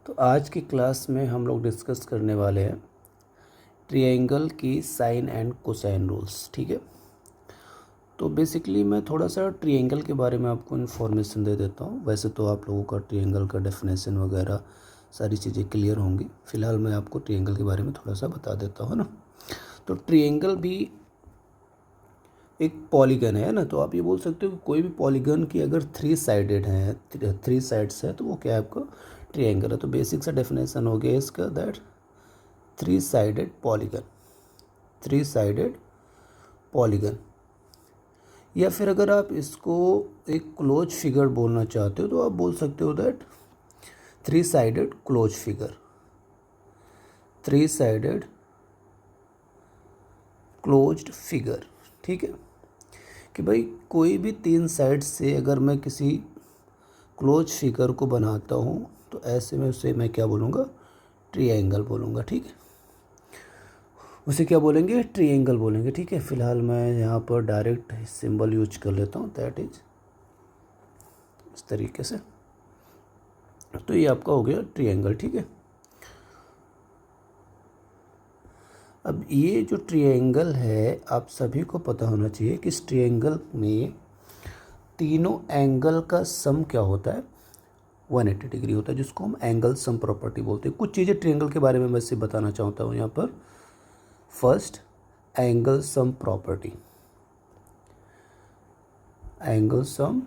तो आज की क्लास में हम लोग डिस्कस करने वाले हैं ट्रायंगल की साइन एंड कोसाइन रूल्स। ठीक है, तो बेसिकली मैं थोड़ा सा ट्रायंगल के बारे में आपको इन्फॉर्मेशन दे देता हूँ। वैसे तो आप लोगों का ट्रायंगल का डेफिनेशन वगैरह सारी चीज़ें क्लियर होंगी। फ़िलहाल मैं आपको ट्रायंगल के बारे में थोड़ा सा बता देता हूँ ना। तो ट्रायंगल भी एक पॉलीगन है ना, तो आप ये बोल सकते हो कि कोई भी पॉलीगन की अगर थ्री साइडेड है, थ्री साइड्स है, तो वो क्या है आपका ट्रायंगल है। तो बेसिक सा डेफिनेशन हो गया इसका that three sided polygon, three sided polygon. या फिर अगर आप इसको एक क्लोज फिगर बोलना चाहते हो तो आप बोल सकते हो that three sided close figure, three sided closed figure. ठीक है, कि भाई कोई भी तीन साइड से अगर मैं किसी क्लोज फिगर को बनाता हूँ तो ऐसे में उसे मैं क्या बोलूँगा, ट्रायंगल बोलूँगा। ठीक है, उसे क्या बोलेंगे, ट्रायंगल बोलेंगे। ठीक है, फिलहाल मैं यहाँ पर डायरेक्ट सिंबल यूज कर लेता हूँ, दैट इज इस तरीके से। तो ये आपका हो गया ट्रायंगल। ठीक है, अब ये जो ट्रायंगल है आप सभी को पता होना चाहिए कि इस ट्रायंगल में तीनों एंगल का सम क्या होता है, 180 डिग्री होता है, जिसको हम एंगल सम प्रॉपर्टी बोलते हैं। कुछ चीज़ें ट्रायंगल के बारे में मैं सिर्फ बताना चाहता हूँ यहाँ पर। First, angle sum property, angle sum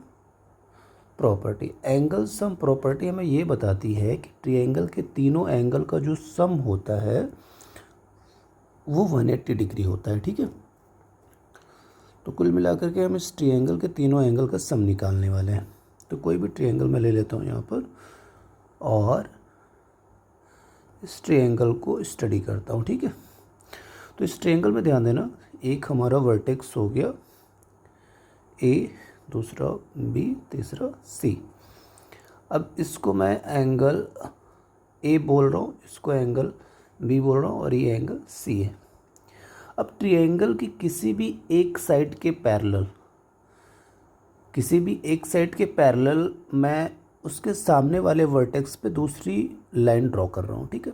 property. Angle sum property हमें ये बताती है कि ट्रायंगल के तीनों एंगल का जो सम होता है वो 180 डिग्री होता है। ठीक है, तो कुल मिलाकर के हम इस ट्रायंगल के तीनों एंगल का सम निकालने वाले हैं। तो कोई भी ट्रायंगल मैं ले लेता हूँ यहाँ पर और इस ट्रायंगल को स्टडी करता हूँ। ठीक है, तो इस ट्रायंगल में ध्यान देना, एक हमारा वर्टेक्स हो गया ए, दूसरा बी, तीसरा सी। अब इसको मैं एंगल ए बोल रहा हूँ, इसको एंगल बी बोल रहा हूँ और ये एंगल सी है। अब ट्रायंगल की किसी भी एक साइड के पैरेलल, किसी भी एक साइड के पैरेलल मैं उसके सामने वाले वर्टेक्स पे दूसरी लाइन ड्रॉ कर रहा हूँ। ठीक है,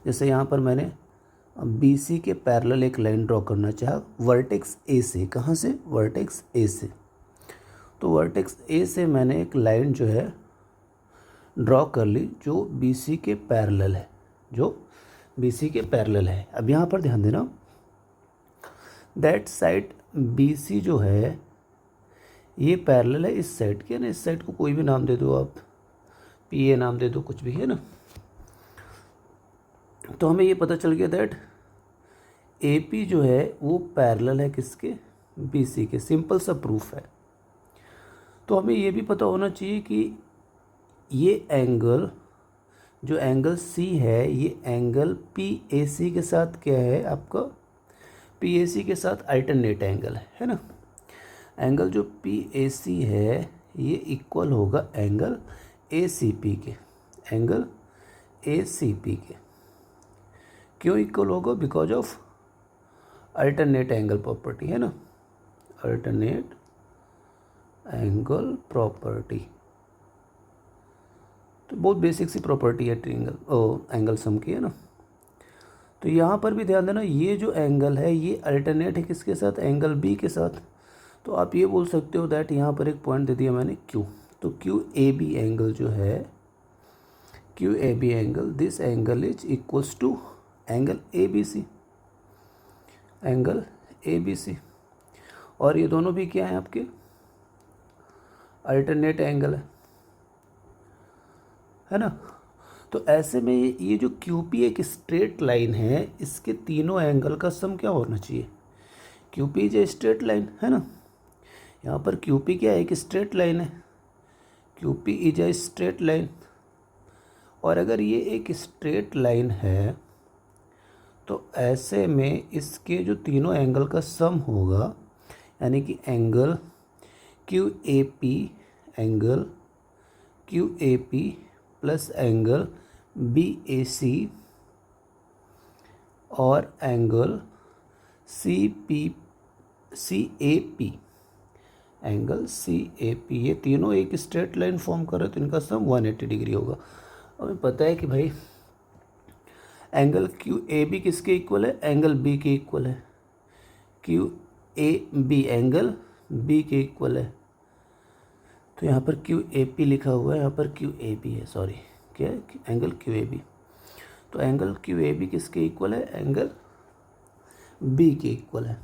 जैसे यहाँ पर मैंने बी सी के पैरेलल एक लाइन ड्रॉ करना चाहा वर्टेक्स ए से। कहाँ से, वर्टेक्स ए से। तो वर्टेक्स ए से मैंने एक लाइन जो है ड्रॉ कर ली जो बी सी के पैरेलल है, जो बी सी के पैरेलल है। अब यहाँ पर ध्यान देना, दैट साइड बी सी जो है ये पैरेलल है इस साइड के ना। इस साइड को कोई भी नाम दे दो आप, पी ए नाम दे दो, कुछ भी है ना। तो हमें ये पता चल गया दैट ए पी जो है वो पैरेलल है किसके, बी सी के। सिंपल सा प्रूफ है। तो हमें ये भी पता होना चाहिए कि ये एंगल, जो एंगल सी है, ये एंगल पी ए सी के साथ क्या है आपका, पी ए सी के साथ अल्टरनेट एंगल है ना। एंगल जो पी ए सी है ये इक्वल होगा एंगल ए सी पी के, एंगल ए सी पी के। क्यों इक्वल होगा, because of alternate angle property है ना, अल्टरनेट एंगल प्रॉपर्टी। तो बहुत बेसिक सी प्रॉपर्टी है ट्रायंगल एंगल सम की, है ना। तो यहाँ पर भी ध्यान देना, ये जो एंगल है ये अल्टरनेट है किसके साथ, एंगल बी के साथ। तो आप ये बोल सकते हो दैट यहाँ पर एक पॉइंट दे दिया मैंने क्यू, तो क्यू ए बी एंगल जो है, Q A B angle, this angle is equals to angle A B C, angle A B C. और ये दोनों भी क्या हैं आपके, अल्टरनेट एंगल है ना। तो ऐसे में ये जो क्यू पी एक स्ट्रेट लाइन है, इसके तीनों एंगल का सम क्या होना चाहिए, Q P is a straight line है ना। यहाँ पर क्यू पी क्या है, एक स्ट्रेट लाइन है, Q P is a straight line. और अगर ये एक स्ट्रेट लाइन है तो ऐसे में इसके जो तीनों एंगल का सम होगा, यानी कि angle Q A P, angle Q A P plus angle B A C और angle C P, C A P, angle C A P, ये तीनों एक स्ट्रेट लाइन फॉर्म कर रहे हैं तो इनका सम 180 डिग्री होगा। हमें पता है कि भाई एंगल क्यू ए बी किसके इक्वल है, एंगल बी के इक्वल है। Q A B angle B के इक्वल है। तो यहाँ पर क्यू ए पी लिखा हुआ है, यहाँ पर क्यू ए बी है, सॉरी क्या है, एंगल क्यू ए बी। तो एंगल क्यू ए बी किसके इक्वल है, एंगल बी के इक्वल है।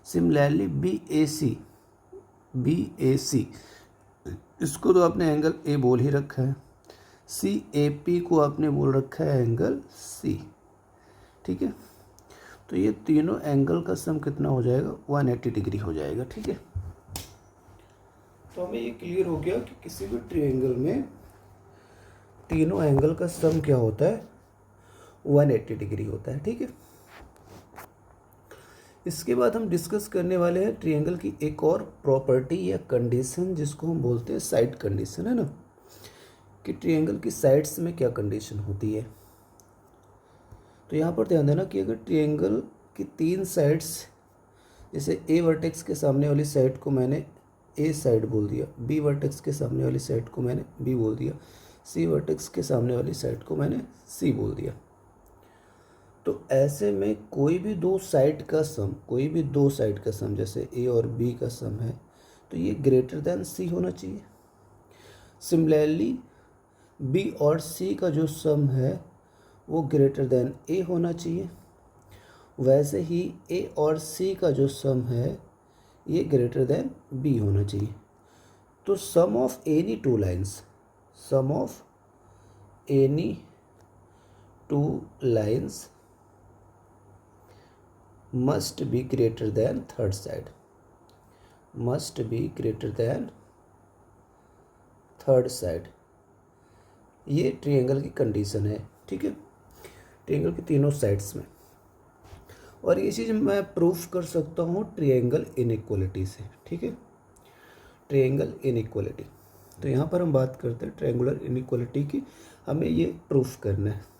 सिमिलरली बी ए सी इसको तो आपने एंगल ए बोल ही रखा है। सी ए पी को आपने बोल रखा है एंगल सी, ठीक है। तो ये तीनों एंगल का सम कितना हो जाएगा, 180 डिग्री हो जाएगा, ठीक है। तो हमें ये क्लियर हो गया कि किसी भी ट्रायंगल में तीनों एंगल का सम क्या होता है, 180 डिग्री होता है, ठीक है। इसके बाद हम डिस्कस करने वाले हैं ट्रायंगल की एक और प्रॉपर्टी या कंडीशन, जिसको हम बोलते हैं साइड कंडीशन, है ना, कि ट्रायंगल की साइड्स में क्या कंडीशन होती है। तो यहाँ पर ध्यान देना कि अगर ट्रायंगल की 3 साइड्स, जैसे ए वर्टेक्स के सामने वाली साइड को मैंने ए साइड बोल दिया, बी वर्टेक्स के सामने वाली साइड को मैंने बी बोल दिया, सी वर्टेक्स के सामने वाली साइड को मैंने सी बोल दिया, तो ऐसे में कोई भी दो साइड का सम, जैसे ए और बी का सम है, तो ये ग्रेटर देन सी होना चाहिए। सिमिलरली बी और सी का जो सम है वो ग्रेटर देन ए होना चाहिए। वैसे ही ए और सी का जो सम है ये ग्रेटर देन बी होना चाहिए। तो sum of any two lines must be greater than third side, ये ट्रायंगल की कंडीशन है, ठीक है, ट्रायंगल की तीनों साइड्स में। और ये चीज़ मैं प्रूफ कर सकता हूँ ट्रायंगल इनइक्वालिटी से, ठीक है, ट्रायंगल इनइक्वालिटी। तो यहाँ पर हम बात करते हैं ट्रायंगुलर इनइक्वालिटी की, हमें ये प्रूफ करना है।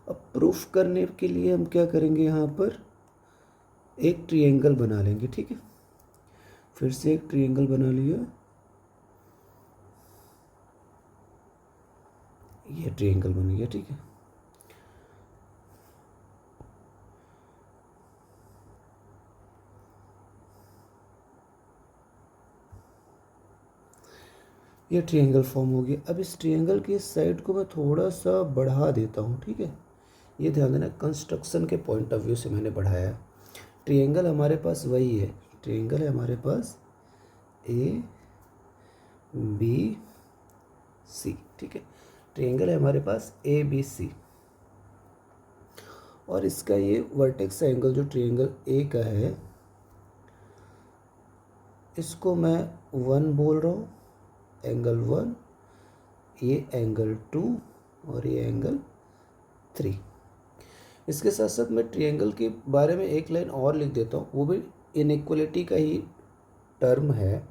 अब प्रूफ करने के लिए हम क्या करेंगे, यहाँ पर एक ट्रायंगल बना लेंगे, ठीक है। फिर से एक ट्रायंगल बना लिया, ये ट्रायंगल बन गया, ठीक है। ये ट्रायंगल फॉर्म हो गया। अब इस ट्रायंगल की साइड को मैं थोड़ा सा बढ़ा देता हूँ, ठीक है। ये ध्यान देना, कंस्ट्रक्शन के पॉइंट ऑफ व्यू से मैंने बढ़ाया। ट्रायंगल हमारे पास वही है, ट्रायंगल है हमारे पास ए बी सी, ठीक है, ट्रायंगल है हमारे पास ए बी सी। और इसका ये वर्टेक्स एंगल जो ट्रायंगल ए का है, इसको मैं 1 बोल रहा हूँ, एंगल 1, ये एंगल 2 और ये एंगल 3। इसके साथ साथ मैं ट्रायंगल के बारे में एक लाइन और लिख देता हूँ, वो भी इनइक्वालिटी का ही टर्म है,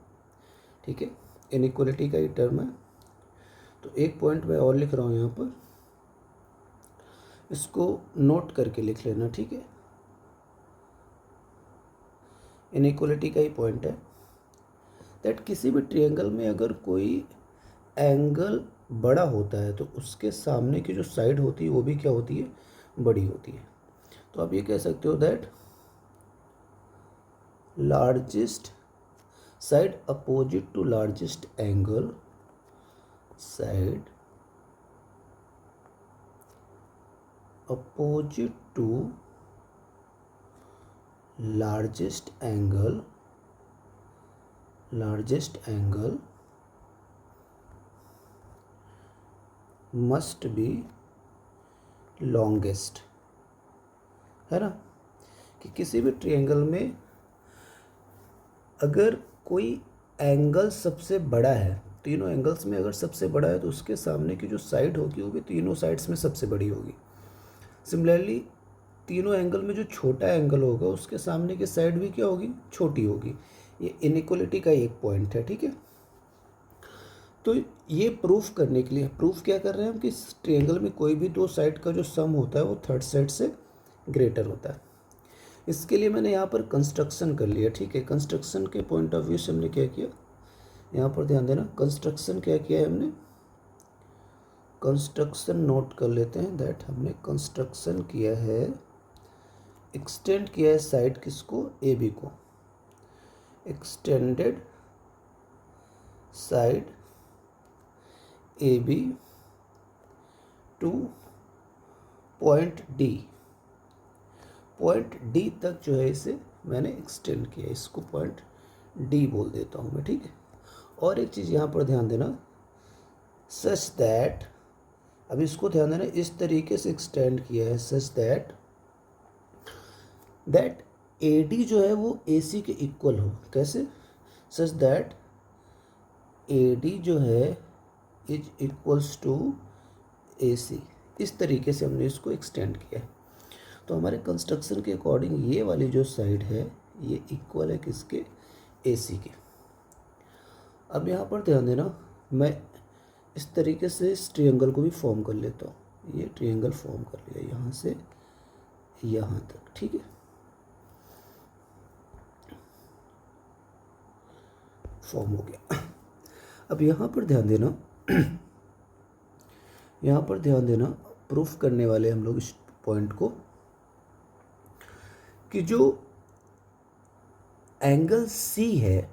ठीक है, इनइक्वालिटी का ही टर्म है। तो एक पॉइंट मैं और लिख रहा हूँ यहाँ पर, इसको नोट करके लिख लेना, ठीक है। इनइक्वालिटी का ही पॉइंट है दैट किसी भी ट्रायंगल में अगर कोई एंगल बड़ा होता है तो उसके सामने की जो साइड होती है वो भी क्या होती है, बड़ी होती है। तो आप ये कह सकते हो that largest side opposite to largest angle, side opposite to largest angle must be longest, है ना, कि किसी भी ट्रायंगल में अगर कोई एंगल सबसे बड़ा है, तीनों एंगल्स में अगर सबसे बड़ा है, तो उसके सामने की जो साइड होगी वो भी तीनों साइड्स में सबसे बड़ी होगी। सिमिलरली तीनों एंगल में जो छोटा एंगल होगा उसके सामने की साइड भी क्या होगी, छोटी होगी। ये इनइक्वालिटी का एक पॉइंट है, ठीक है। तो ये प्रूफ करने के लिए, प्रूफ क्या कर रहे हैं हम, कि इस ट्रायंगल में कोई भी दो साइड का जो सम होता है वो थर्ड साइड से ग्रेटर होता है। इसके लिए मैंने यहाँ पर कंस्ट्रक्शन कर लिया, ठीक है। कंस्ट्रक्शन के पॉइंट ऑफ व्यू से हमने क्या किया, यहाँ पर ध्यान देना, कंस्ट्रक्शन क्या किया है हमने, कंस्ट्रक्शन नोट कर लेते हैं। दैट हमने कंस्ट्रक्शन किया है, एक्सटेंड किया है साइड किसको, ए बी को, extended side A B to point D, point D तक जो है इसे मैंने एक्सटेंड किया, इसको पॉइंट डी बोल देता हूँ मैं, ठीक है। और एक चीज़ यहाँ पर ध्यान देना, सच दैट, अब इसको ध्यान देना, इस तरीके से एक्सटेंड किया है सच दैट ए डी जो है वो ए सी के इक्वल हो। कैसे, सच दैट ए डी जो है इज इक्वल्स टू ए सी, इस तरीके से हमने इसको एक्सटेंड किया है। तो हमारे कंस्ट्रक्शन के अकॉर्डिंग ये वाली जो साइड है ये इक्वल है किसके, ए सी के। अब यहाँ पर ध्यान देना, मैं इस तरीके से इस ट्रायंगल को भी फॉर्म कर लेता हूँ। ये ट्रायंगल फॉर्म कर लिया यहाँ से यहाँ तक, ठीक है, फॉर्म हो गया। अब यहाँ पर ध्यान देना, यहाँ पर ध्यान देना, प्रूफ करने वाले हम लोग इस पॉइंट को कि जो एंगल सी है,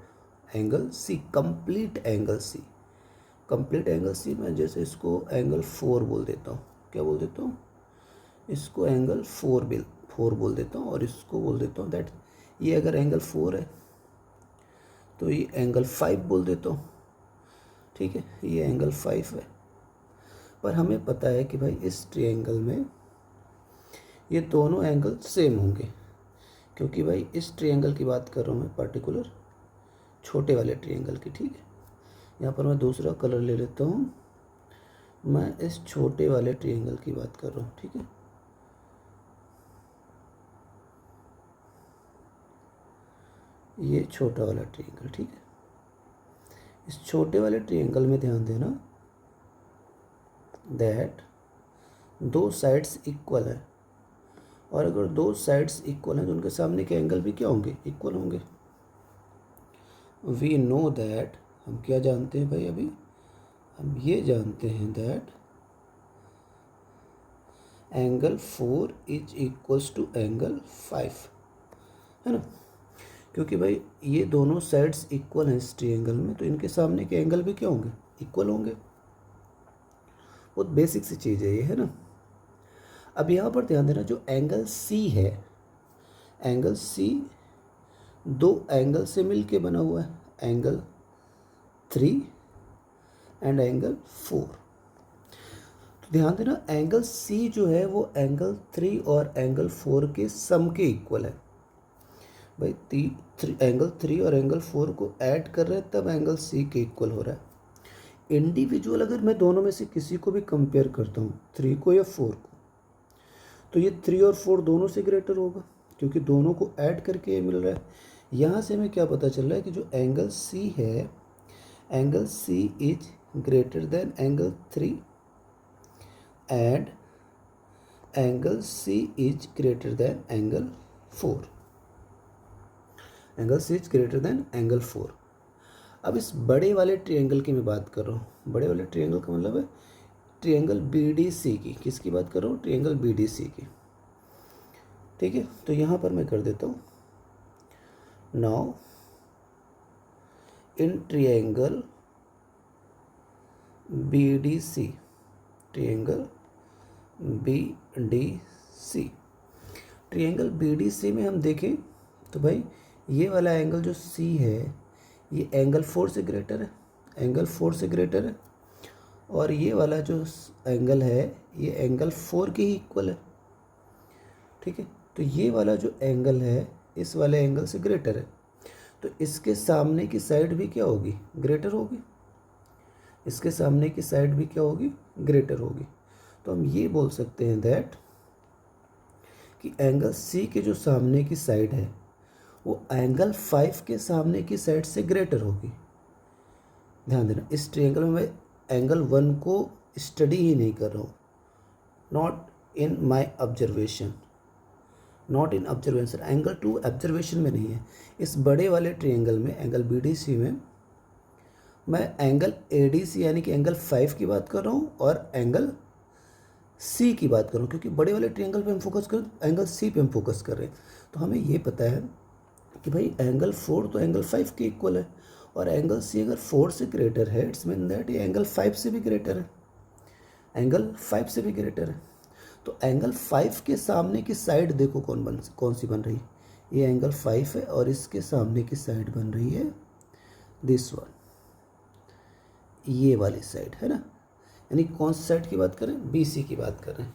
angle C, complete angle C, complete angle C, मैं जैसे इसको एंगल 4 बोल देता हूँ। क्या बोल देता हूँ, इसको एंगल 4 बोल देता हूँ, और इसको बोल देता हूँ दैट ये अगर एंगल 4 है तो ये एंगल 5 बोल देता हूँ, ठीक है, ये एंगल 5 है। पर हमें पता है कि भाई इस ट्रायंगल में ये दोनों एंगल सेम होंगे, क्योंकि भाई इस ट्रायंगल की बात कर रहा हूँ मैं, पर्टिकुलर छोटे वाले ट्रायंगल की, ठीक है। यहाँ पर मैं दूसरा कलर ले लेता हूँ, मैं इस छोटे वाले ट्रायंगल की बात कर रहा हूँ, ठीक है। ये छोटा वाला ट्रायंगल, ठीक है। इस छोटे वाले ट्रायंगल में ध्यान देना दैट दो साइड्स इक्वल है, और अगर दो साइड्स इक्वल हैं तो उनके सामने के एंगल भी क्या होंगे, इक्वल होंगे। वी नो दैट, हम क्या जानते हैं भाई, अभी हम ये जानते हैं that angle 4 is equals to angle 5, है ना, क्योंकि भाई ये दोनों साइड्स इक्वल हैं इस ट्रायंगल में, तो इनके सामने के एंगल भी क्या होंगे, इक्वल होंगे। बहुत बेसिक सी चीज़ है ये, है ना। अब यहाँ पर ध्यान देना, जो एंगल सी है, एंगल सी दो एंगल से मिलके बना हुआ है, एंगल 3 एंड एंगल 4। तो ध्यान देना, एंगल सी जो है वो एंगल 3 और एंगल 4 के सम के इक्वल है। भाई एंगल 3 और एंगल 4 को ऐड कर रहे हैं तब एंगल सी के इक्वल हो रहा है। इंडिविजुअल अगर मैं दोनों में से किसी को भी कंपेयर करता हूँ, 3 को या 4 को, तो ये 3 और 4 दोनों से ग्रेटर होगा, क्योंकि दोनों को ऐड करके ये मिल रहा है। यहाँ से हमें क्या पता चल रहा है कि जो एंगल सी है, angle C is greater than angle 3 and angle C is greater than angle 4, angle C is greater than angle 4। अब इस बड़े वाले ट्रायंगल की मैं बात कर रहा हूँ, बड़े वाले ट्रायंगल का मतलब है ट्रायंगल BDC की, किसकी बात कर रहा हूँ, ट्रायंगल BDC की, ठीक है। तो यहाँ पर मैं कर देता हूँ, now in triangle BDC, triangle BDC, triangle BDC में हम देखें तो भाई ये वाला एंगल जो C है ये एंगल 4 से ग्रेटर है, एंगल 4 से ग्रेटर है, और ये वाला जो एंगल है ये एंगल 4 के ही इक्वल है, ठीक है। तो ये वाला जो एंगल है इस वाले एंगल से ग्रेटर है, तो इसके सामने की साइड भी क्या होगी, ग्रेटर होगी, इसके सामने की साइड भी क्या होगी, ग्रेटर होगी। तो हम ये बोल सकते हैं दैट कि एंगल सी के जो सामने की साइड है वो एंगल 5 के सामने की साइड से ग्रेटर होगी। ध्यान देना, इस ट्रायंगल में मैं एंगल 1 को स्टडी ही नहीं कर रहा हूँ, not in my observation, not in observation, angle 2 observation में नहीं है। इस बड़े वाले ट्रायंगल में, एंगल BDC में मैं एंगल ADC यानी कि एंगल 5 की बात कर रहा हूँ और एंगल C की बात कर रहा हूँ, क्योंकि बड़े वाले ट्रायंगल पे हम फोकस कर, एंगल C पे हम फोकस कर रहे हैं। तो हमें ये पता है कि भाई एंगल 4 तो एंगल 5 के इक्वल है, और एंगल C अगर 4 से ग्रेटर है, इट्स मीन दैट ये एंगल 5 से भी ग्रेटर है, एंगल 5 से भी ग्रेटर है। तो एंगल 5 के सामने की साइड देखो कौन सी बन रही है, ये एंगल 5 है और इसके सामने की साइड बन रही है दिस वन, ये वाली साइड है ना। यानी कौन सी साइड की बात करें, BC की बात कर रहे हैं।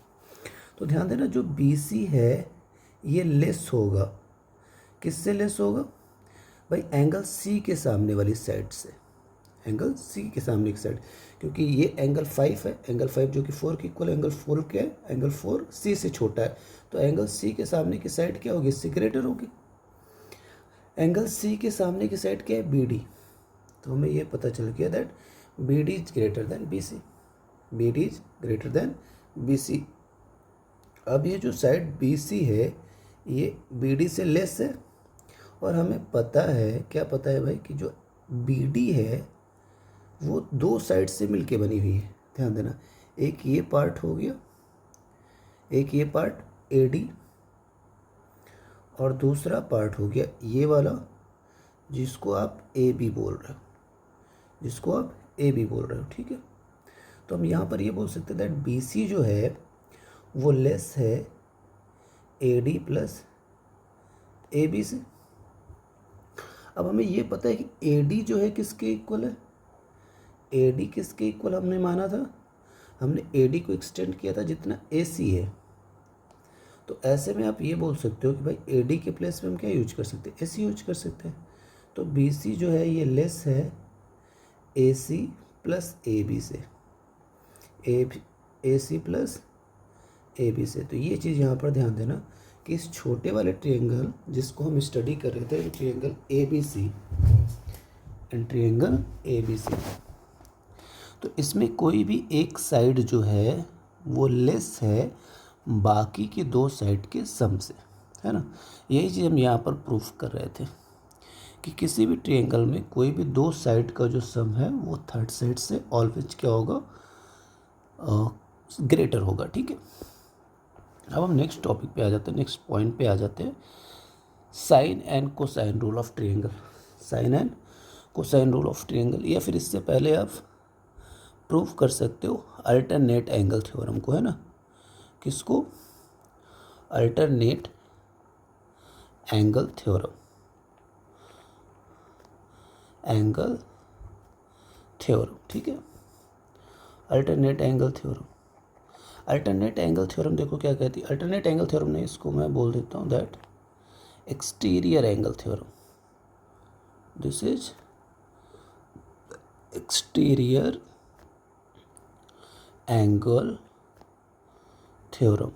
तो ध्यान देना जो BC है ये लेस होगा, किससे लेस होगा भाई, एंगल C के सामने वाली साइड से, एंगल C के सामने की साइड, क्योंकि ये एंगल 5 है, एंगल 5 जो कि 4 की इक्वल है, एंगल 4 क्या है, एंगल 4 C से छोटा है, तो एंगल C के सामने की साइड क्या होगी, इससे ग्रेटर होगी। एंगल C के सामने की साइड क्या है, BD। तो हमें ये पता चल गया that BD is greater then BC, BD is greater then BC। अब ये जो साइड BC है ये BD से लेस है, और हमें पता है, क्या पता है भाई, कि जो BD है वो दो साइड से मिलके बनी हुई है। ध्यान देना, एक ये पार्ट हो गया, एक ये पार्ट AD, और दूसरा पार्ट हो गया ये वाला जिसको आप AB बोल रहे हो, जिसको आप AB बोल रहे हो, ठीक है। तो हम यहाँ पर ये बोल सकते हैं दैट BC जो है वो लेस है AD प्लस AB से। अब हमें ये पता है कि AD जो है किसके इक्वल है, AD किसके इक्वल हमने माना था, हमने AD को एक्सटेंड किया था जितना AC है। तो ऐसे में आप ये बोल सकते हो कि भाई AD के प्लेस पे हम क्या यूज कर सकते हैं, AC यूज कर सकते हैं। तो BC जो है ये लेस है AC प्लस AB से, AC प्लस AB से। तो ये चीज़ यहाँ पर ध्यान देना कि इस छोटे वाले ट्रायंगल जिसको हम स्टडी कर रहे थे, ट्रायंगल ABC, ट्रायंगल ABC, तो इसमें कोई भी एक साइड जो है वो लेस है बाकी की दो साइड के सम से, है ना। यही चीज़ हम यहाँ पर प्रूफ कर रहे थे कि किसी भी ट्रायंगल में कोई भी दो साइड का जो सम है वो थर्ड साइड से ऑलवेज क्या होगा, ग्रेटर होगा, ठीक है। अब हम नेक्स्ट टॉपिक पे आ जाते हैं, नेक्स्ट पॉइंट पे आ जाते हैं, sine and cosine rule of triangle. Sine and cosine rule of triangle, या फिर इससे पहले आप प्रूफ कर सकते हो अल्टरनेट एंगल थ्योरम को, है ना। किसको, alternate angle theorem, angle theorem, ठीक है। Alternate angle theorem, alternate angle theorem देखो क्या कहती है, अल्टरनेट एंगल थ्योरम ने इसको मैं बोल देता हूँ that exterior angle theorem, this is exterior angle theorem,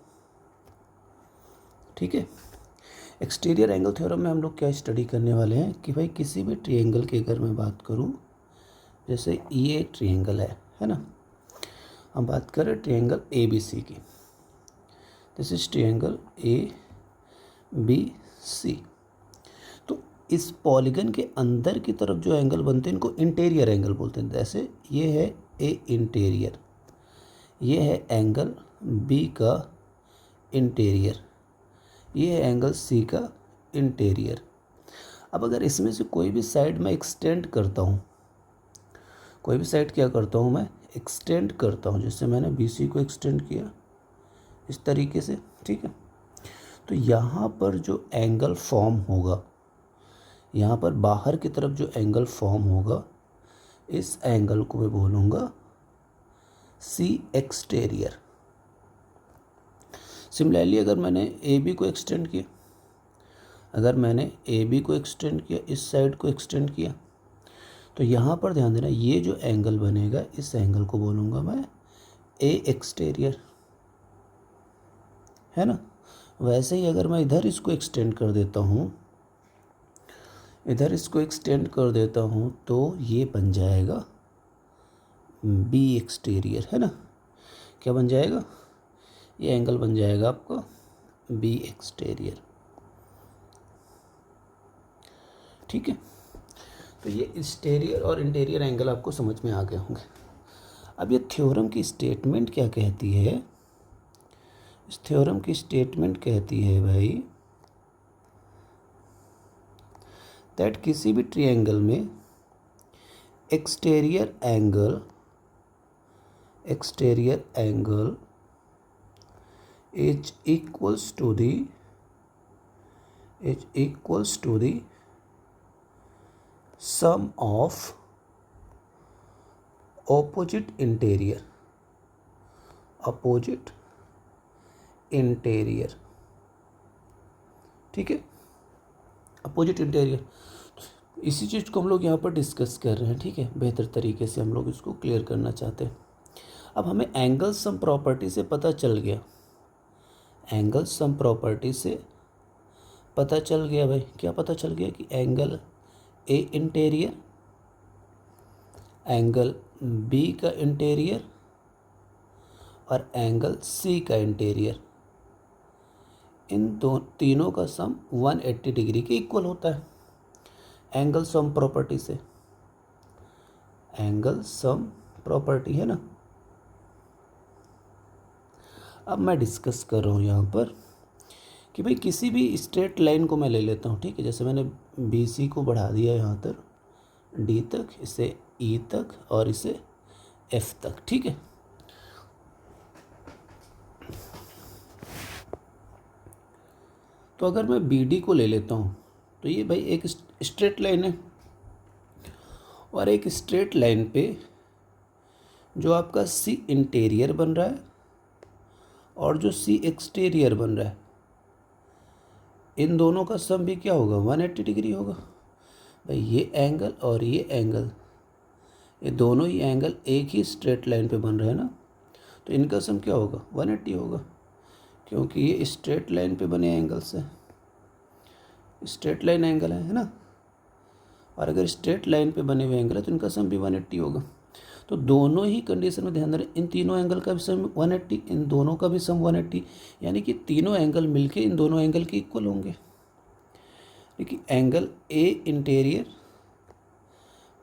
ठीक है। एक्सटीरियर एंगल थ्योरम में हम लोग क्या स्टडी करने वाले हैं कि भाई किसी भी ट्रायंगल की अगर मैं बात करूं, जैसे ये ट्रायंगल है ना, हम बात करें ट्रायंगल ABC की, दिस इज ट्रायंगल ABC। तो इस पॉलीगन के अंदर की तरफ जो एंगल बनते हैं इनको इंटीरियर एंगल बोलते हैं। जैसे ये है A इंटीरियर, ये है एंगल B का इंटीरियर, ये है एंगल C का इंटीरियर। अब अगर इसमें से कोई भी साइड मैं एक्सटेंड करता हूँ, कोई भी साइड क्या करता हूँ मैं एक्सटेंड करता हूँ, जैसे मैंने BC को एक्सटेंड किया इस तरीके से, ठीक है। तो यहाँ पर जो एंगल फॉर्म होगा, यहाँ पर बाहर की तरफ जो एंगल फॉर्म होगा, इस एंगल को मैं बोलूँगा C एक्सटीरियर। सिमिलरली अगर मैंने AB को एक्सटेंड किया, अगर मैंने AB को एक्सटेंड किया, इस साइड को एक्सटेंड किया, तो यहाँ पर ध्यान देना ये जो एंगल बनेगा इस एंगल को बोलूँगा मैं A एक्सटीरियर, है ना। वैसे ही अगर मैं इधर इसको एक्सटेंड कर देता हूँ, इधर इसको एक्सटेंड कर देता हूँ, तो ये बन जाएगा B एक्सटीरियर, है ना। क्या बन जाएगा, ये एंगल बन जाएगा आपका B एक्सटीरियर, ठीक है। तो ये एक्सटीरियर और इंटीरियर एंगल आपको समझ में आ गए होंगे। अब ये थ्योरम की स्टेटमेंट क्या कहती है? इस थ्योरम की स्टेटमेंट कहती है भाई दैट किसी भी ट्रायंगल में exterior angle is equals to the sum of opposite interior ठीक है, अपोजिट इंटीरियर। इसी चीज़ को हम लोग यहाँ पर डिस्कस कर रहे हैं, ठीक है, बेहतर तरीके से हम लोग इसको क्लियर करना चाहते हैं। अब हमें एंगल सम प्रॉपर्टी से पता चल गया, एंगल सम प्रॉपर्टी से पता चल गया भाई, क्या पता चल गया कि angle A interior, angle B का इंटीरियर और एंगल सी का इंटीरियर, इन तीनों का सम 180 डिग्री के इक्वल होता है एंगल सम प्रॉपर्टी से। एंगल सम प्रॉपर्टी है ना। अब मैं डिस्कस कर रहा हूँ यहाँ पर कि भाई किसी भी स्ट्रेट लाइन को मैं ले लेता हूँ, ठीक है, जैसे मैंने बी सी को बढ़ा दिया यहाँ तक डी तक, इसे ई तक और इसे एफ तक, ठीक है। तो अगर मैं बी डी को ले लेता हूँ तो ये भाई एक स्ट्रेट लाइन है, और एक स्ट्रेट लाइन पे जो आपका सी इंटीरियर बन रहा है और जो सी एक्सटीरियर बन रहा है, इन दोनों का सम भी क्या होगा? 180 डिग्री होगा भाई। ये एंगल और ये एंगल, ये दोनों ही एंगल एक ही स्ट्रेट लाइन पे बन रहे हैं ना, तो इनका सम क्या होगा? 180 होगा, क्योंकि ये स्ट्रेट लाइन पे बने एंगल से, स्ट्रेट लाइन एंगल है ना। और अगर स्ट्रेट लाइन पे बने हुए एंगल है तो इनका सम भी 180 होगा। तो दोनों ही कंडीशन में ध्यान दें, इन तीनों एंगल का भी सम 180, इन दोनों का भी सम 180, यानी कि तीनों एंगल मिलके इन दोनों एंगल के इक्वल होंगे। देखिए angle A interior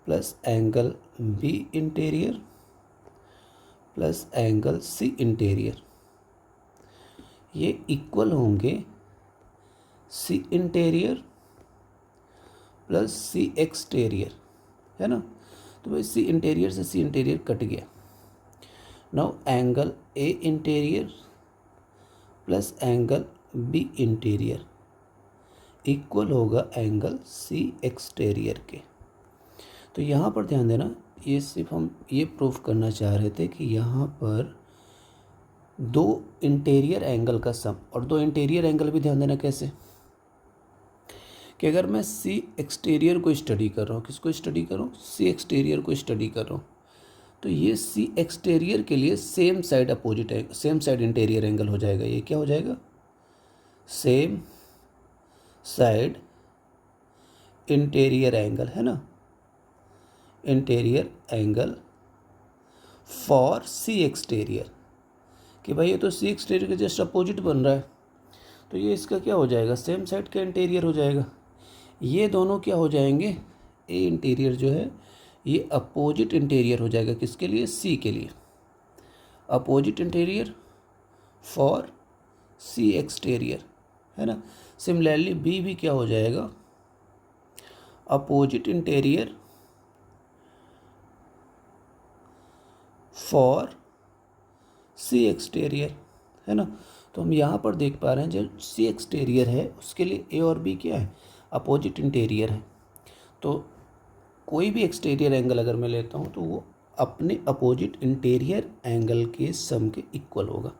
plus angle B interior plus angle C interior, ये इक्वल होंगे C interior plus C exterior, है ना। तो भाई सी इंटीरियर से सी इंटीरियर कट गया। Now angle A interior plus angle B interior equal होगा angle C exterior के। तो यहाँ पर ध्यान देना, ये सिर्फ हम ये प्रूफ करना चाह रहे थे कि यहाँ पर दो इंटीरियर एंगल का सम, और दो इंटीरियर एंगल भी ध्यान देना कैसे, कि अगर मैं सी एक्सटीरियर को स्टडी कर रहा हूँ, किसको स्टडी कर रहा हूँ? सी एक्सटीरियर को स्टडी कर रहा हूँ, तो ये सी एक्सटीरियर के लिए सेम साइड अपोजिट है, सेम साइड इंटीरियर एंगल हो जाएगा। ये क्या हो जाएगा? सेम साइड इंटीरियर एंगल, है ना, interior angle for C exterior, कि भाई ये तो सी एक्सटीरियर के जस्ट अपोजिट बन रहा है, तो ये इसका क्या हो जाएगा? सेम साइड का इंटीरियर हो जाएगा। ये दोनों क्या हो जाएंगे? ए इंटीरियर जो है ये अपोजिट इंटीरियर हो जाएगा, किसके लिए? सी के लिए, opposite interior for C exterior, है ना। सिमिलरली बी भी क्या हो जाएगा? Opposite interior for C exterior, है ना। तो हम यहाँ पर देख पा रहे हैं जो सी एक्सटीरियर है उसके लिए ए और बी क्या है? अपोजिट इंटीरियर है। तो कोई भी एक्सटीरियर एंगल अगर मैं लेता हूँ तो वो अपने अपोजिट इंटीरियर एंगल के सम के इक्वल होगा।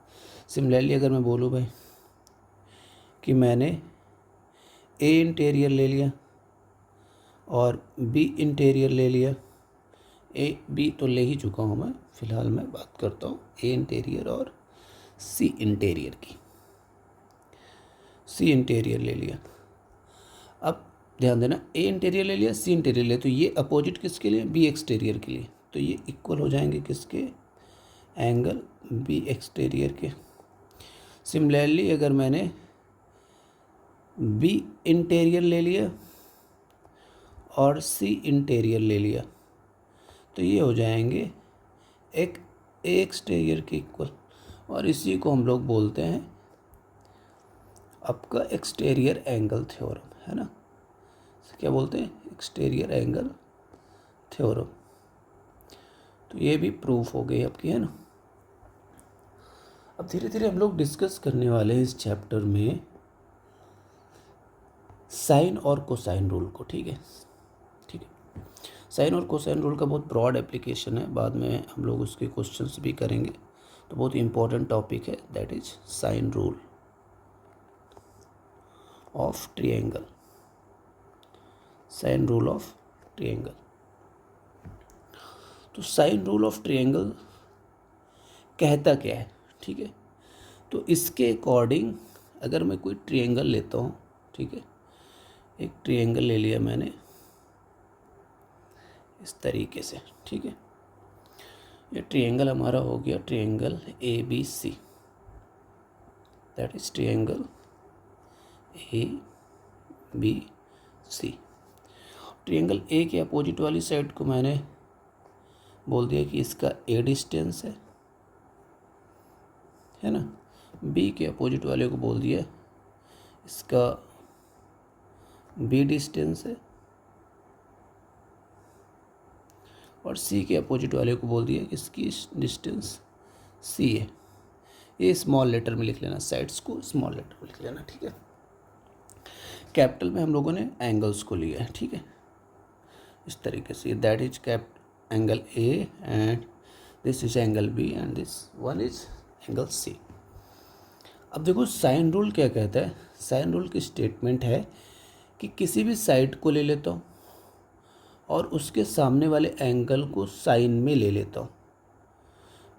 सिमिलरली अगर मैं बोलूँ भाई कि मैंने ए इंटीरियर ले लिया और बी इंटीरियर ले लिया, ए बी तो ले ही चुका हूँ मैं, फ़िलहाल मैं बात करता हूँ ए इंटीरियर और सी इंटीरियर की। सी इंटीरियर ले लिया, अब ध्यान देना ए इंटीरियर ले लिया, सी इंटीरियर ले, तो ये अपोजिट किसके लिए? बी एक्सटीरियर के लिए, तो ये इक्वल हो जाएंगे किसके? एंगल बी एक्सटीरियर के। सिमिलरली अगर मैंने बी इंटीरियर ले लिया और सी इंटीरियर ले लिया तो ये हो जाएंगे एक एक्सटीरियर के इक्वल, और इसी को हम लोग बोलते हैं आपका एक्सटीरियर एंगल थ्योरम, है ना। क्या बोलते हैं? Exterior angle theorem. तो ये भी प्रूफ हो गई आपकी, है ना। अब धीरे धीरे हम लोग डिस्कस करने वाले हैं इस चैप्टर में साइन और कोसाइन रूल को, ठीक है। ठीक है, साइन और कोसाइन रूल का बहुत ब्रॉड एप्लीकेशन है, बाद में हम लोग उसके क्वेश्चंस भी करेंगे। तो बहुत इंपॉर्टेंट टॉपिक है, that is sine rule of triangle, sine rule of triangle. तो साइन रूल ऑफ ट्रायंगल कहता क्या है, ठीक है। तो इसके अकॉर्डिंग अगर मैं कोई ट्रायंगल लेता हूँ, ठीक है, एक ट्रायंगल ले लिया मैंने इस तरीके से, ठीक है। ये ट्रायंगल हमारा हो गया triangle A B C, that is triangle A B C. Triangle A के अपोजिट वाली साइड को मैंने बोल दिया कि इसका ए डिस्टेंस है ना। बी के अपोजिट वाले को बोल दिया इसका बी डिस्टेंस है, और सी के अपोजिट वाले को बोल दिया कि इसकी डिस्टेंस सी है। ये स्मॉल लेटर में लिख लेना, साइड्स को स्मॉल लेटर में लिख लेना, ठीक है। कैपिटल में हम लोगों ने एंगल्स को लिया है, ठीक है, इस तरीके से। That is angle A and this is angle B and this one is angle C. अब देखो साइन रूल क्या कहता है। साइन रूल की स्टेटमेंट है कि किसी भी साइड को ले लेता हूँ और उसके सामने वाले एंगल को साइन में ले लेता हूँ,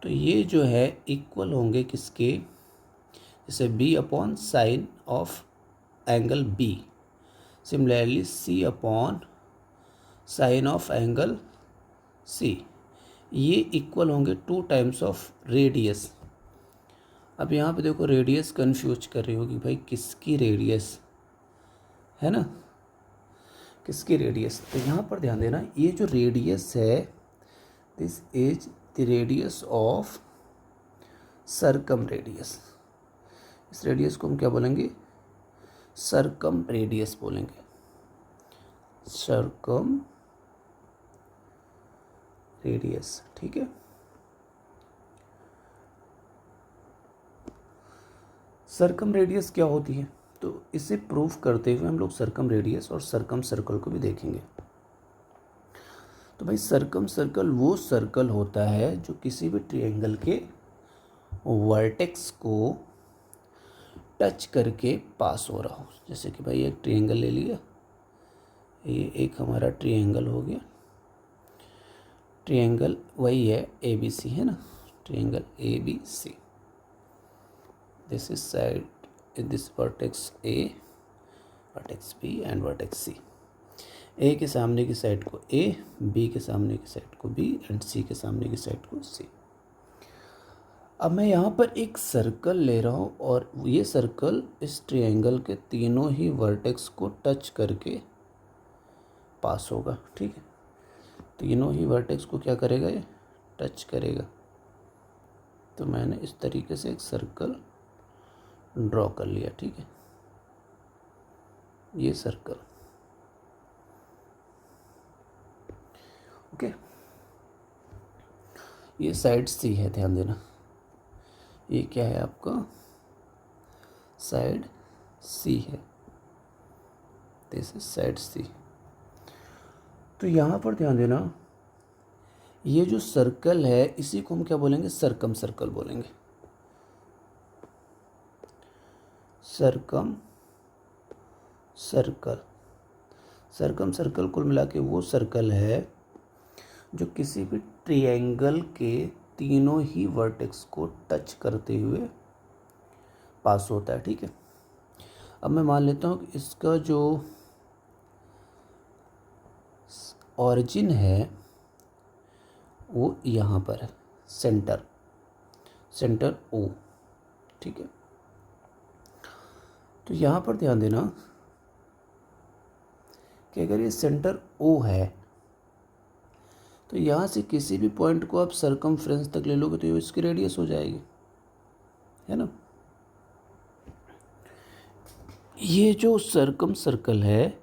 तो ये जो है इक्वल होंगे किसके, जैसे B upon sine of angle B, similarly C upon sine of angle C, ये इक्वल होंगे 2 टाइम्स ऑफ रेडियस। अब यहाँ पे देखो रेडियस कंफ्यूज कर रही होगी, भाई किसकी रेडियस, है ना, किसकी रेडियस। तो यहाँ पर ध्यान देना, ये जो रेडियस है this is the radius of circumradius. इस रेडियस को हम क्या बोलेंगे? सरकम रेडियस बोलेंगे, सरकम रेडियस, ठीक है। सरकम रेडियस क्या होती है, तो इसे प्रूफ करते हुए हम लोग सरकम रेडियस और सरकम सर्कल को भी देखेंगे। तो भाई सरकम सर्कल वो सर्कल होता है जो किसी भी ट्रायंगल के वर्टेक्स को टच करके पास हो रहा हो। जैसे कि भाई एक ट्रायंगल ले लिया, ये एक हमारा ट्रायंगल हो गया, ट्रायंगल वही है ए बी सी, है ना, triangle A B C. This is side, this vertex A, vertex B and vertex C. A के सामने की साइड को ए, बी के सामने की साइड को बी एंड सी के सामने की साइड को सी। अब मैं यहाँ पर एक सर्कल ले रहा हूँ और ये सर्कल इस ट्रायंगल के तीनों ही वर्टेक्स को टच करके पास होगा, ठीक है। तीनों ही वर्टेक्स को क्या करेगा? ये टच करेगा। तो मैंने इस तरीके से एक सर्कल ड्रॉ कर लिया, ठीक है, ये सर्कल, ओके। ये साइड सी है, ध्यान देना, ये क्या है आपका? साइड सी है, दिस इज साइड सी। तो यहाँ पर ध्यान देना, ये जो सर्कल है इसी को हम क्या बोलेंगे? सरकम सर्कल बोलेंगे, सरकम सर्कल। सरकम सर्कल कुल मिला के वो सर्कल है जो किसी भी ट्रायंगल के तीनों ही वर्टेक्स को टच करते हुए पास होता है, ठीक है। अब मैं मान लेता हूँ कि इसका जो ऑरिजिन है वो यहाँ पर है, सेंटर, सेंटर ओ, ठीक है। तो यहाँ पर ध्यान देना कि अगर ये सेंटर O है तो यहाँ से किसी भी पॉइंट को आप सर्कमफ्रेंस तक ले लोगे तो ये इसकी रेडियस हो जाएगी, है ना। ये जो सर्कम सर्कल है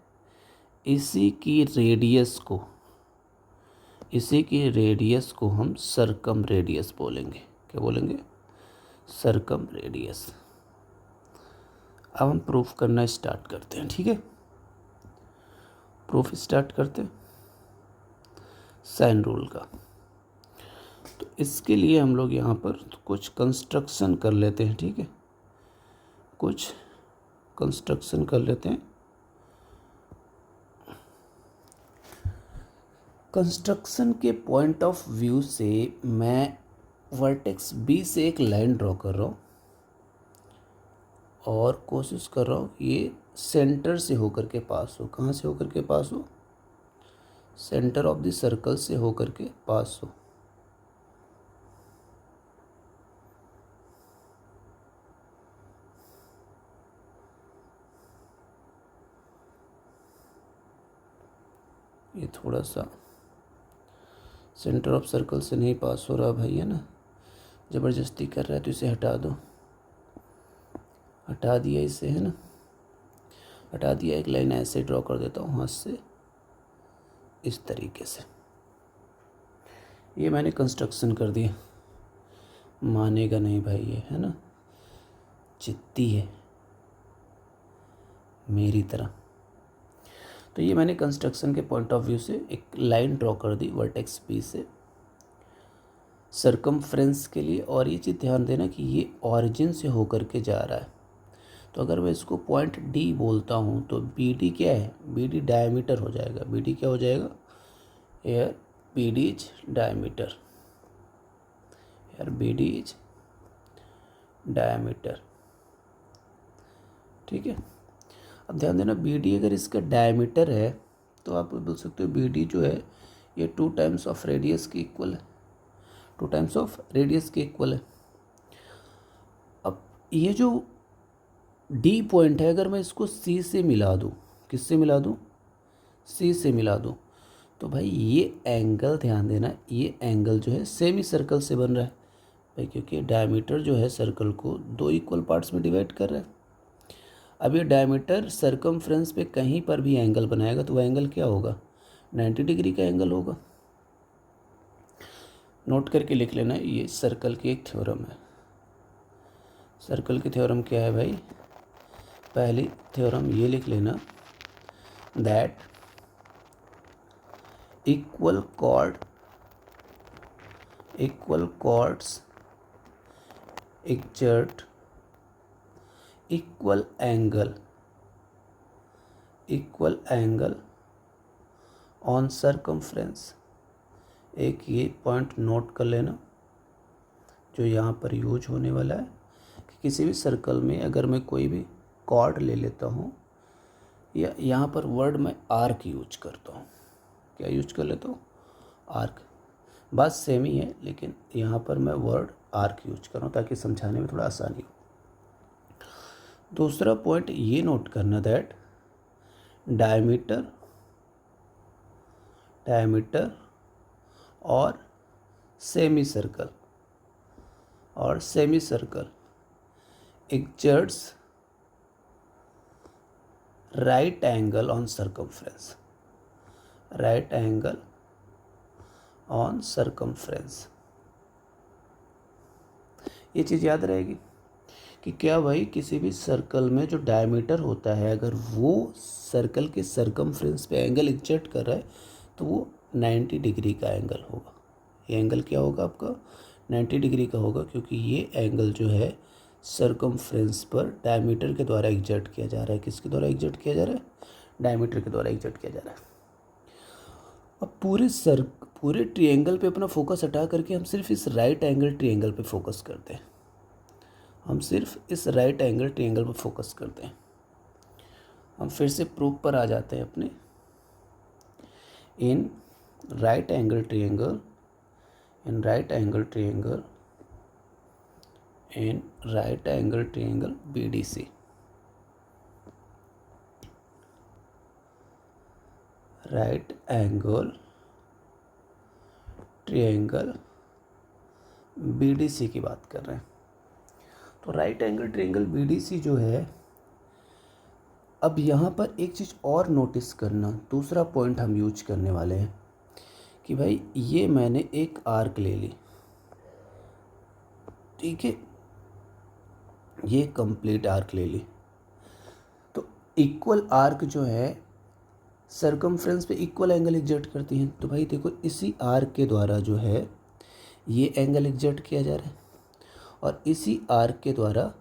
इसी की रेडियस को हम सर्कम रेडियस बोलेंगे। क्या बोलेंगे? Circum radius. अब हम प्रूफ करना स्टार्ट करते हैं, ठीक है। प्रूफ स्टार्ट करते हैं साइन रूल का। तो इसके लिए हम लोग यहाँ पर कुछ कंस्ट्रक्शन कर लेते हैं, ठीक है। कुछ कंस्ट्रक्शन कर लेते हैं। कंस्ट्रक्शन के पॉइंट ऑफ व्यू से मैं वर्टेक्स बी से एक लाइन ड्रॉ कर रहा हूँ और कोशिश कर रहा हूँ ये सेंटर से होकर के पास हो। कहाँ से होकर के पास हो? सेंटर ऑफ द सर्कल से होकर के पास हो। ये थोड़ा सा सेंटर ऑफ सर्कल से नहीं पास हो रहा भाई, है ना। ज़बरदस्ती कर रहा है तो इसे हटा दो। हटा दिया इसे, है ना, हटा दिया। एक लाइन ऐसे ड्रॉ कर देता हूँ हाथ से, इस तरीके से। ये मैंने कंस्ट्रक्शन कर दिया। मानेगा नहीं भाई ये, है ना, जिद्दी है मेरी तरह। तो ये मैंने कंस्ट्रक्शन के पॉइंट ऑफ व्यू से एक लाइन ड्रॉ कर दी वर्टेक्स बी से सर्कमफ्रेंस के लिए। और ये चीज़ ध्यान देना कि ये ऑरिजिन से होकर के जा रहा है। तो अगर मैं इसको पॉइंट डी बोलता हूँ तो बी डी क्या है? बी डी डायमीटर हो जाएगा। बी डी क्या हो जाएगा? Here B D is diameter. Here B D is diameter, ठीक है। अब ध्यान देना, बी डी अगर इसका डायमीटर है तो आप बोल सकते हो बी डी जो है ये 2 टाइम्स ऑफ रेडियस के इक्वल है। 2 टाइम्स ऑफ रेडियस के इक्वल है। अब ये जो डी पॉइंट है अगर मैं इसको सी से मिला दूँ, किससे मिला दूँ? सी से मिला दूँ, तो भाई ये एंगल, ध्यान देना, ये एंगल जो है सेमी सर्कल से बन रहा है भाई, क्योंकि डायमीटर जो है सर्कल को 2 इक्वल पार्ट्स में डिवाइड कर रहा है। अब ये डायमीटर सर्कमफ्रेंस पे कहीं पर भी एंगल बनाएगा तो वह एंगल क्या होगा? 90 डिग्री का एंगल होगा। नोट करके लिख लेना, ये सर्कल की एक थ्योरम है। सर्कल की थ्योरम क्या है भाई? पहली थ्योरम ये लिख लेना, that equal chords exert equal angle on circumference। एक ये पॉइंट नोट कर लेना जो यहाँ पर यूज होने वाला है कि किसी भी सर्कल में अगर मैं कोई भी कॉर्ड ले लेता हूँ, या यहाँ पर वर्ड मैं आर्क यूज करता हूँ। क्या यूज कर लेता हूँ? आर्क। बात सेम ही है, लेकिन यहाँ पर मैं वर्ड आर्क यूज कर रहा हूँ ताकि समझाने में थोड़ा आसानी हो। दूसरा पॉइंट ये नोट करना, दैट डायमीटर और semi circle exerts right angle on circumference। ये चीज़ याद रहेगी कि क्या भाई, किसी भी सर्कल में जो डायमीटर होता है अगर वो सर्कल के सर्कमफ्रेंस पे एंगल एग्जर्ट कर रहा है तो वो 90 डिग्री का एंगल होगा। ये एंगल क्या होगा आपका? 90 डिग्री का होगा, क्योंकि ये एंगल जो है सर्कमफ्रेंस पर डायमीटर के द्वारा एग्जर्ट किया जा रहा है। किसके द्वारा एग्जर्ट किया जा रहा है? डायमीटर के द्वारा एग्जर्ट किया जा रहा है। अब पूरे ट्रायंगल पे अपना फोकस हटा करके हम सिर्फ इस राइट एंगल ट्रायंगल पे फोकस करते हैं। हम फिर से प्रूफ पर आ जाते हैं अपने। In right angle triangle BDC, right angle triangle BDC की बात कर रहे हैं। तो राइट एंगल ट्रायंगल BDC जो है, अब यहाँ पर एक चीज़ और नोटिस करना, दूसरा पॉइंट हम यूज करने वाले हैं कि भाई ये मैंने एक आर्क ले ली, ठीक है, ये कंप्लीट आर्क ले ली। तो इक्वल आर्क जो है सरकमफ्रेंस पे इक्वल एंगल एग्जर्ट करती हैं। तो भाई देखो, इसी आर्क के द्वारा जो है ये एंगल एग्जर्ट किया जा रहा है और इसी आर्क के द्वारा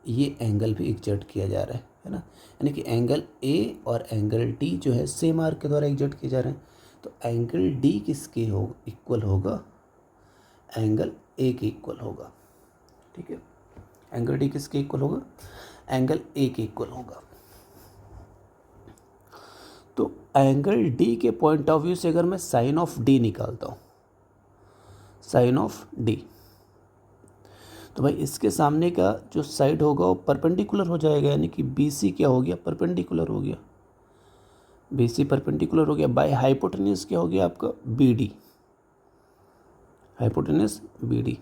ये एंगल भी एग्जर्ट किया जा रहा है ना। यानी कि एंगल A और एंगल D जो है सेम आर्क के द्वारा एग्जर्ट किए जा रहे हैं। तो एंगल D किसके इक्वल होगा? एंगल A के इक्वल होगा, ठीक है। एंगल D किसके इक्वल होगा? एंगल A के इक्वल होगा। तो एंगल D के पॉइंट ऑफ व्यू से अगर मैं साइन ऑफ D निकालता हूँ, साइन ऑफ D, तो भाई इसके सामने का जो साइड होगा वो परपेंडिकुलर हो जाएगा। यानी कि BC क्या हो गया? परपेंडिकुलर हो गया। BC परपेंडिकुलर हो गया। बाय हाइपोटेन्यूज क्या हो गया आपका? BD, hypotenuse BD।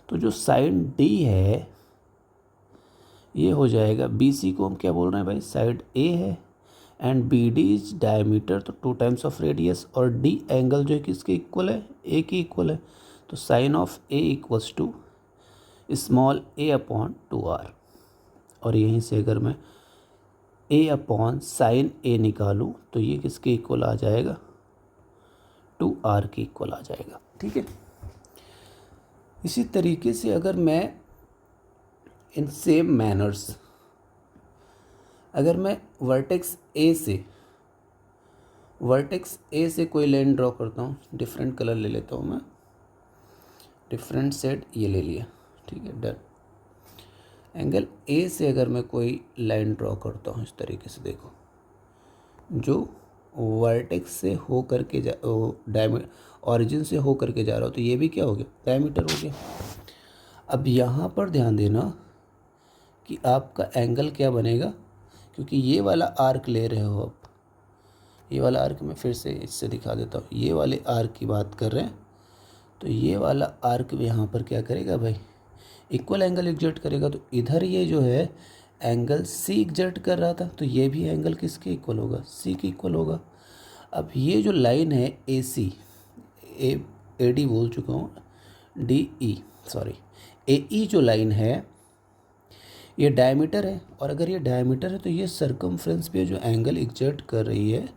तो जो साइन D है ये हो जाएगा, BC को हम क्या बोल रहे हैं भाई? साइड A है एंड BD इज डायमीटर, तो 2 टाइम्स ऑफ रेडियस, और D एंगल जो है किसके इक्वल है? A के इक्वल है। तो sine of A equals to small a upon 2r, और यहीं से अगर मैं a अपॉन साइन a निकालूं तो ये किसके इक्वल आ जाएगा? 2r के इक्वल आ जाएगा, ठीक है। इसी तरीके से अगर मैं इन सेम मैनर्स अगर मैं वर्टेक्स A से कोई लाइन ड्रॉ करता हूँ, डिफरेंट कलर ले लेता हूँ मैं, डिफरेंट सेट ये ले लिया, ठीक है, डन। एंगल A से अगर मैं कोई लाइन ड्रॉ करता हूँ इस तरीके से, देखो, जो वर्टेक्स से हो करके ऑरिजिन से हो करके जा रहा हो, तो ये भी क्या हो गया? डायमीटर हो गया। अब यहाँ पर ध्यान देना कि आपका एंगल क्या बनेगा, क्योंकि ये वाला आर्क ले रहे हो आप, ये वाला आर्क मैं फिर से इससे दिखा देता हूँ, ये वाले आर्क की बात कर रहे हैं। तो ये वाला आर्क यहाँ पर क्या करेगा भाई? इक्वल एंगल एग्जर्ट करेगा। तो इधर ये जो है एंगल C एग्जर्ट कर रहा था, तो ये भी एंगल किसके इक्वल होगा? C के इक्वल होगा। अब ये जो लाइन है AC, AD बोल चुका हूँ, DE सॉरी, AE जो लाइन है ये डायमीटर है, और अगर ये डायमीटर है तो ये सरकमफ्रेंस पे जो एंगल एग्जर्ट कर रही है,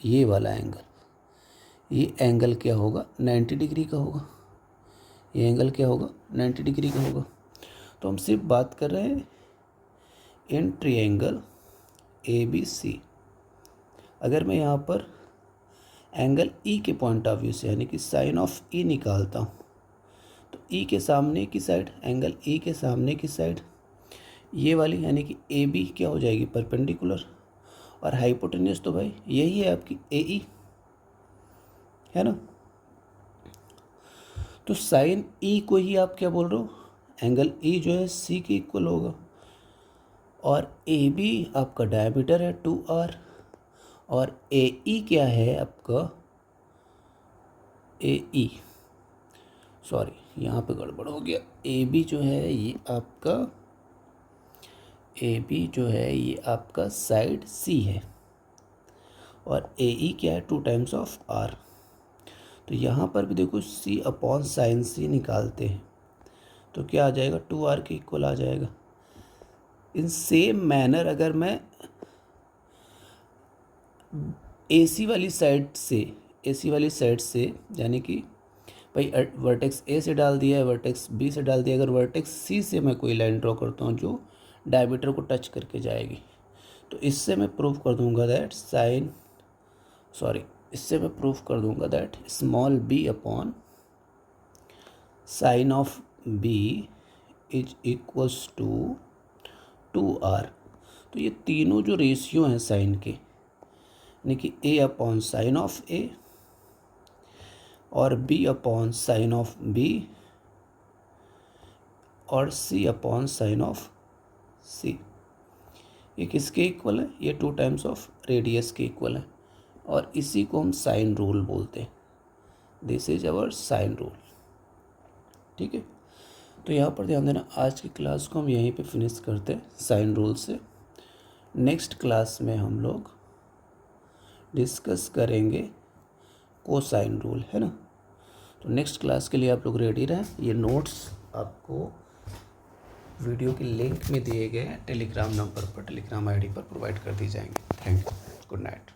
ये वाला एंगल, ये एंगल क्या होगा? 90 डिग्री का होगा। ये एंगल क्या होगा? 90 डिग्री का होगा। तो हम सिर्फ बात कर रहे हैं इन ट्रायंगल ABC। अगर मैं यहाँ पर एंगल E के पॉइंट ऑफ व्यू से, यानी कि साइन ऑफ E निकालता हूँ, तो E के सामने की साइड, एंगल E के सामने की साइड ये वाली, यानी कि AB क्या हो जाएगी? परपेंडिकुलर, और हाइपोटेन्यूज तो भाई यही है आपकी AE, है ना। तो साइन E को ही आप क्या बोल रहे हो? एंगल E जो है C के इक्वल होगा, और AB आपका डायमीटर है 2r, और AE क्या है आपका? AE सॉरी यहाँ पे गड़बड़ हो गया। AB जो है ये आपका साइड C है, और AE क्या है? 2 टाइम्स ऑफ R। तो यहाँ पर भी देखो C अपॉन साइन C निकालते हैं तो क्या आ जाएगा? 2r के इक्वल आ जाएगा। इन सेम मैनर अगर मैं AC वाली साइड से यानी कि भाई वर्टेक्स A से डाल दिया है, वर्टेक्स B से डाल दिया, अगर वर्टेक्स C से मैं कोई लाइन ड्रॉ करता हूँ जो डायमीटर को टच करके जाएगी, तो इससे मैं प्रूव कर दूंगा that small b upon sine of b is equals to 2r। तो ये तीनों जो रेशियो हैं साइन के, यानी कि a upon sine of a और b upon sine of b और c upon sine of c, ये किसके इक्वल है? ये 2 टाइम्स ऑफ रेडियस के इक्वल है। और इसी को हम साइन रूल बोलते हैं। This is our sine rule. ठीक है, तो यहाँ पर ध्यान देना, आज की क्लास को हम यहीं पे फिनिश करते हैं साइन रूल से। नेक्स्ट क्लास में हम लोग डिस्कस करेंगे कोसाइन रूल, है ना। तो नेक्स्ट क्लास के लिए आप लोग रेडी रहें। ये नोट्स आपको वीडियो के लिंक में दिए गए टेलीग्राम नंबर पर, टेलीग्राम आईडी पर प्रोवाइड कर दी जाएंगे। Thank you, good night.